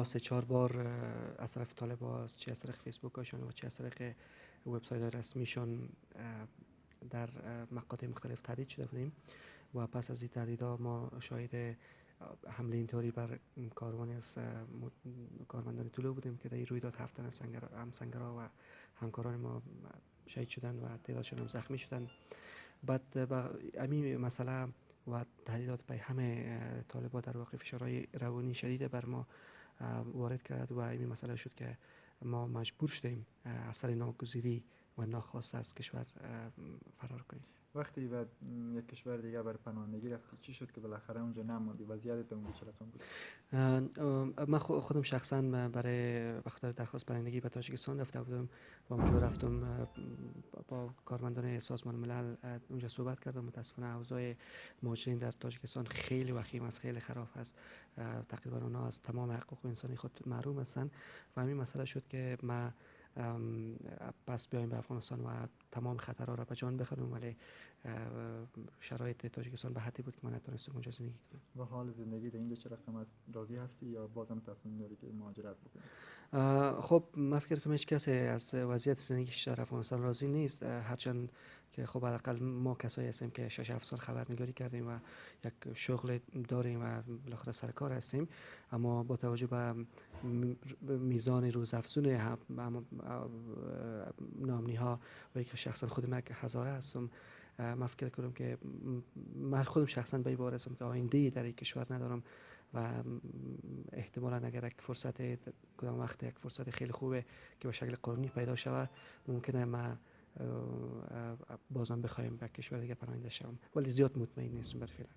ما 3-4 بار از طرف طالبان، چه از طریق فیسبوک هاشون و چه از طریق وبسایت رسمیشون در مقاطع مختلف تهدید شده بودیم و پس از این تهدیدها ما شاهد حمله اینطوری بر کاروانی از کارمندان طلوع بودیم که در این رویداد 7 تن از همسنگرها و همکاران ما شهید شدن و تعدادشون هم زخمی شدن. بعد با همین مسئله و تهدیدات به همه طالبان در واقع فشارهای روانی شدید بر ما وارد کرد و این مسئله شد که ما مجبور شدیم از سر ناگزیری و ناخواسته از کشور فرار کنیم. وقتی به یک کشور دیگه برای پناهندگی رفتی چی شد که بالاخره اونجا نموندی؟ وضعیت اونجا چه رقم بود؟ من خودم شخصا برای بخاطر درخواست پناهندگی به تاجیکستان رفته بودم و اونجا رفتم با کارمندان سازمان ملل اونجا صحبت کردم. متاسفانه اوضاع مهاجرین در تاجیکستان خیلی وخیم است، خیلی خراب است. تقریبا اونها از تمام حقوق انسانی خود محروم هستند و همین مسئله شد که ما پس بیایم به افغانستان و تمام خطرها را به جان بخوریم، ولی شرایط تاجیکستان به حدی بود که من نتونستم اونجا زندگی کنم. و حال زندگی در اینجا چه رقم است؟ راضی هستی یا بازم تصمیم داری که مهاجرت بکنی؟ خب من فکر کنم هیچ کسی از وضعیت زندگیش در افغانستان راضی نیست، هرچند که خب حداقل ما کسایی هستیم که 6-7 سال خبرنگاری کردیم و یک شغل داریم و بالاخره سر کار هستیم، اما با توجه به میزان روزافزون نامنی ها و یک شخصا خود من که هزاره هستم، من فکر کنم که من خودم شخصا به این باور هستم که آینده در این کشور ندارم و احتمالاً اگر یک فرصت کدام وقت یک فرصت خیلی خوبه که به شکل قانونی پیدا شود ممکنه ما بازم بخوایم به کشور دیگه پناهنده شوم، ولی زیاد مطمئن نیستم برای فعلا.